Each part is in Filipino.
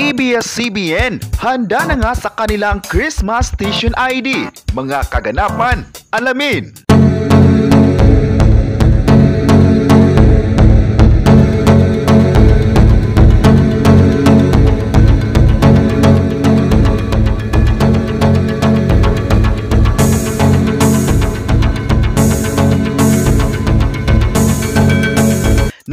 ABS-CBN handa na nga sa kanilang Christmas Station ID. Mga kaganapan, alamin!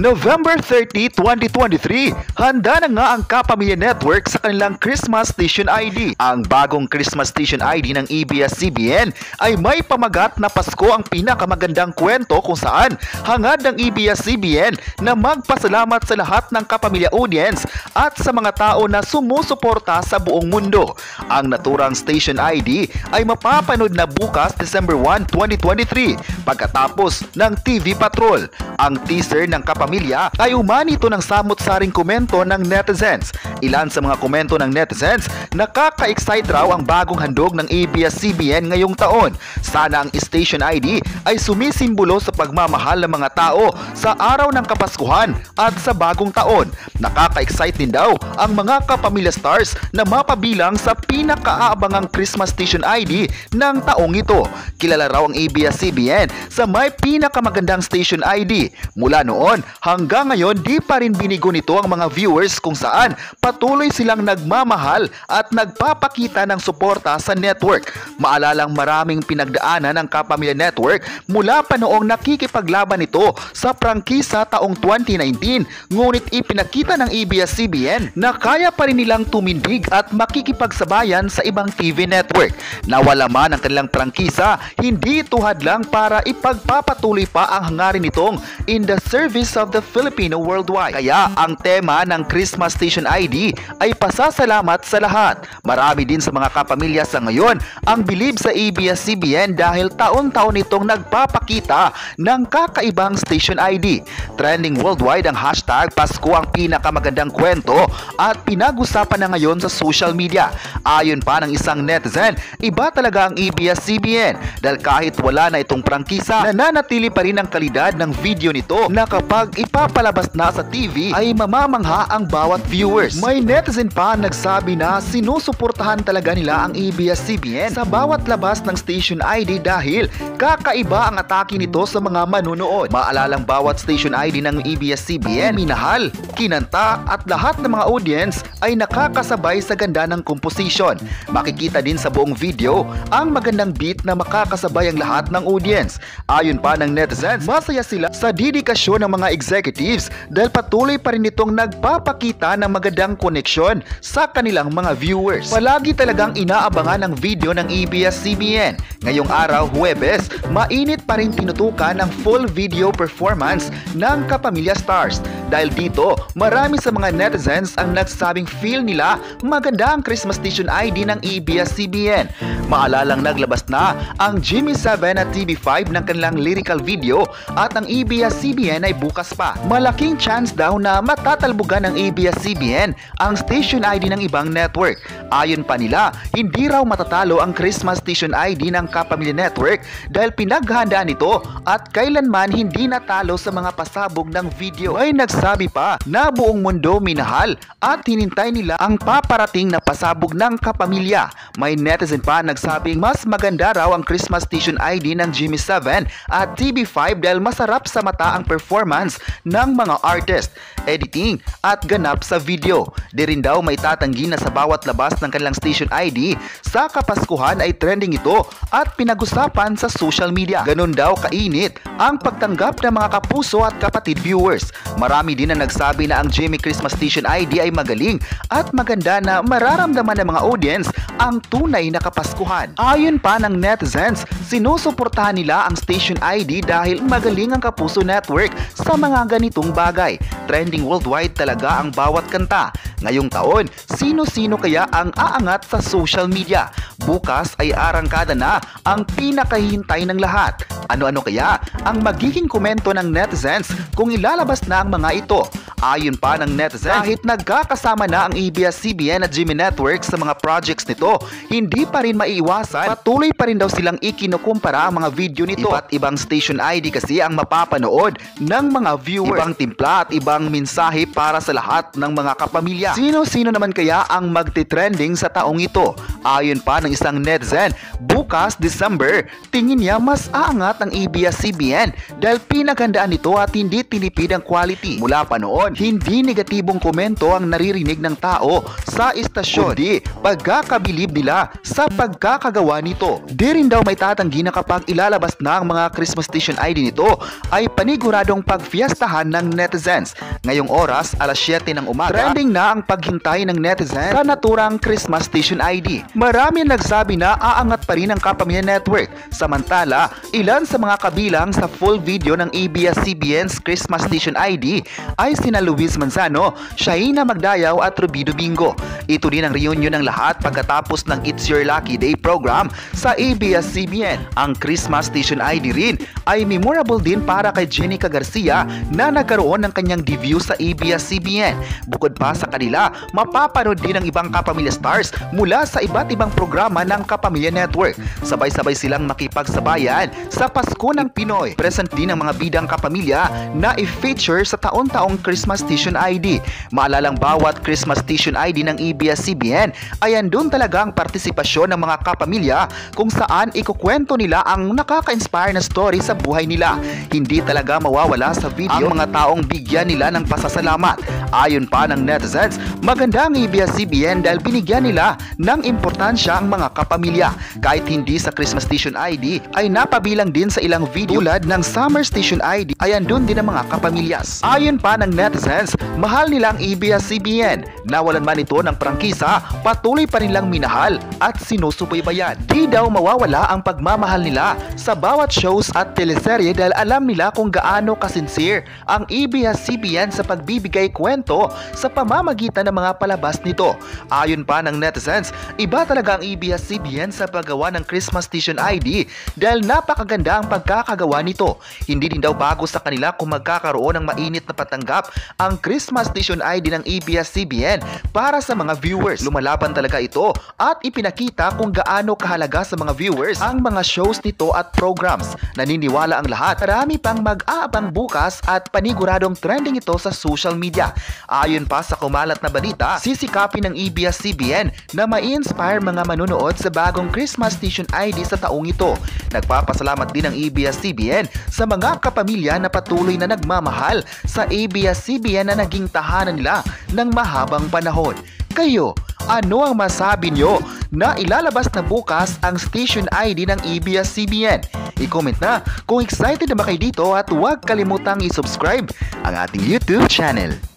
November 30, 2023, handa na nga ang Kapamilya Network sa kanilang Christmas Station ID. Ang bagong Christmas Station ID ng ABS-CBN ay may pamagat na Pasko ang pinakamagandang kwento kung saan hangad ng ABS-CBN na magpasalamat sa lahat ng kapamilya audience at sa mga tao na sumusuporta sa buong mundo. Ang naturang Station ID ay mapapanood na bukas December 1, 2023 pagkatapos ng TV Patrol. Ang teaser ng Kapamilya ay umanito ng samot-saring komento ng netizens. Ilan sa mga komento ng netizens, nakaka-excite raw ang bagong handog ng ABS-CBN ngayong taon. Sana ang Station ID ay sumisimbolo sa pagmamahal ng mga tao sa araw ng Kapaskuhan at sa bagong taon. Nakaka-excite din daw ang mga Kapamilya Stars na mapabilang sa pinakaabangang Christmas Station ID ng taong ito. Kilala raw ang ABS-CBN sa may pinakamagandang Station ID. Mula noon hanggang ngayon, di pa rin binigo nito ang mga viewers kung saan patuloy silang nagmamahal at nagpapakita ng suporta sa network. Maalalang maraming pinagdaanan ng Kapamilya Network mula pa noong nakikipaglaban ito sa prangkisa taong 2019, ngunit ipinakita ng ABS-CBN na kaya pa rin nilang tumindig at makikipagsabayan sa ibang TV network. Nawala man ang kanilang prangkisa, hindi ito hadlang para ipagpapatuloy pa ang hangarin nitong in the service of the Filipino worldwide. Kaya ang tema ng Christmas Station ID ay pasasalamat sa lahat. Marami din sa mga kapamilya sa ngayon ang bilib sa ABS-CBN dahil taon-taon itong nagpapakita ng kakaibang Station ID. Trending worldwide ang hashtag Pasko ang pinakamagandang kwento at pinag-usapan na ngayon sa social media. Ayon pa ng isang netizen, iba talaga ang ABS-CBN dahil kahit wala na itong prangkisa, nananatili pa rin ang kalidad ng video nito na kapag ipapalabas na sa TV ay mamamangha ang bawat viewers. May netizen pa nagsabi na sinusuportahan talaga nila ang ABS-CBN sa bawat labas ng Station ID dahil kakaiba ang atake nito sa mga manunood. Maalalang bawat Station ID ng ABS-CBN, minahal, kinanta at lahat ng mga audience ay nakakasabay sa ganda ng komposisyon. Makikita din sa buong video ang magandang beat na makakasabay ang lahat ng audience. Ayon pa ng netizens, masaya sila sa dedikasyon ng mga executives dahil patuloy pa rin itong nagpapakita ng magandang koneksyon sa kanilang mga viewers. Palagi talagang inaabangan ang video ng ABS-CBN. Ngayong araw, Huwebes, mainit pa rin tinutukan ang full video performance ng Kapamilya Stars. Dahil dito, marami sa mga netizens ang nagsabing feel nila maganda ang Christmas Station ID ng ABS-CBN. Maalalang naglabas na ang GMA7 at TV5 ng kanilang lyrical video at ang ABS-CBN ay bukas pa. Malaking chance daw na matatalbogan ng ABS-CBN ang Station ID ng ibang network. Ayon pa nila, hindi raw matatalo ang Christmas Station ID ng Kapamilya Network dahil pinaghahandaan ito at kailanman hindi natalo sa mga pasabog ng video. May nagsabi pa na buong mundo minahal at hinintay nila ang paparating na pasabog ng Kapamilya. May netizen pa nagsabing mas maganda raw ang Christmas Station ID ng GMA7 at TV5 dahil masarap sa mata ang performance ng mga artist, editing at ganap sa video. Di rin daw may tatanggi na sa bawat labas ng kanilang Station ID sa Kapaskuhan ay trending ito at pinag-usapan sa social media. Ganun daw kainit ang pagtanggap ng mga kapuso at kapatid viewers. Marami din na nagsabi na ang GMA Christmas Station ID ay magaling at maganda na mararamdaman ng mga audience ang tunay na Kapaskuhan. Ayon pa ng netizens, sinusuportahan nila ang Station ID dahil magaling ang Kapuso Network sa mga ganitong bagay. Trending worldwide talaga ang bawat kanta. Ngayong taon, sino-sino kaya ang aangat sa social media? Bukas ay arangkada na ang pinakahihintay ng lahat. Ano-ano kaya ang magiging komento ng netizens kung ilalabas na ang mga ito? Ayon pa ng netizens, kahit nagkakasama na ang ABS-CBN at GMA Network sa mga projects nito, hindi pa rin maiiwasan, patuloy pa rin daw silang ikinukumpara ang mga video nito. Iba't ibang station ID kasi ang mapapanood ng mga viewers, ibang timpla at ibang mensahe para sa lahat ng mga kapamilya. Sino-sino naman kaya ang magte-trending sa taong ito? Ayon pa ng isang netizen, bukas December, tingin niya mas aangat ang ABS-CBN dahil pinaghandaan nito at hindi tinipid ang quality. Mula pa noon, hindi negatibong komento ang naririnig ng tao sa istasyon, kundi pagkakabilib nila sa pagkakagawa nito. Di rin daw may tatanggi na kapag ilalabas na ang mga Christmas station ID nito ay paniguradong pagfiestahan ng netizens. Ngayong oras, alas 7 ng umaga, trending na ang paghintay ng netizens sa naturang Christmas station ID. Marami nagsabi na aangat pa rin ang Kapamilya Network. Samantala, ilan sa mga kabilang sa full video ng ABS-CBN's Christmas station ID ay sina Luis Manzano, Shaina Magdayaw at Rubido Bingo. Ito din ang reunion ng lahat pagkatapos ng It's Your Lucky Day program sa ABS-CBN. Ang Christmas station ID rin ay memorable din para kay Jenica Garcia na nagkaroon ng kanyang debut sa ABS-CBN. Bukod pa sa kanila, mapapanood din ang ibang Kapamilya stars mula sa iba't ibang programa ng Kapamilya Network. Sabay-sabay silang makipagsabayan sa Pasko ng Pinoy. Present din ang mga bidang kapamilya na i-feature sa taon-taong Christmas station ID. Maalalang bawat Christmas station ID ng ABS-CBN ay andun talaga ang partisipasyon ng mga kapamilya kung saan ikukwento nila ang nakaka-inspire na story sa buhay nila. Hindi talaga mawawala sa video ang mga taong bigyan nila ng pasasalamat. Ayon pa ng netizens, maganda ang ABS-CBN dahil binigyan nila ng importansya ang mga kapamilya. Kahit hindi sa Christmas station ID ay napabilang din sa ilang video tulad ng Summer station ID ay andun din ang mga kapamilyas. Ayon pa ng netizens, mahal nila ang ABS-CBN. Nawalan man ito ng prangkisa, patuloy pa rin lang minahal at sinusubaybayan. Di daw mawawala ang pagmamahal nila sa bawat shows at teleserye dahil alam nila kung gaano kasincere ang ABS-CBN sa pagbibigay kwento sa pamamagitan ng mga palabas nito. Ayon pa ng netizens, iba talaga ang ABS-CBN sa paggawa ng Christmas station ID dahil napakaganda ang pagkakagawa nito. Hindi din daw bago sa kanila kung magkakaroon ng mainit na patanggap ang Christmas station ID ng ABS-CBN para sa mga viewers. Lumalaban talaga ito at ipinakita kung gaano kahalaga sa mga viewers ang mga shows nito at programs. Naniniwala ang lahat, marami pang mag-aabang bukas at paniguradong trending ito sa social media. Ayon pa sa kumalat na balita, sisikapin ng ABS-CBN na ma-inspire mga manunood sa bagong Christmas station ID sa taong ito. Nagpapasalamat din ang ABS-CBN sa mga kapamilya na patuloy na nagmamahal sa ABS-CBN na naging tahanan nila ng mahabang panahon. Kayo, ano ang masabi nyo na ilalabas na bukas ang station ID ng ABS-CBN? I-comment na kung excited na ba kayo dito at huwag kalimutang i-subscribe ang ating YouTube channel.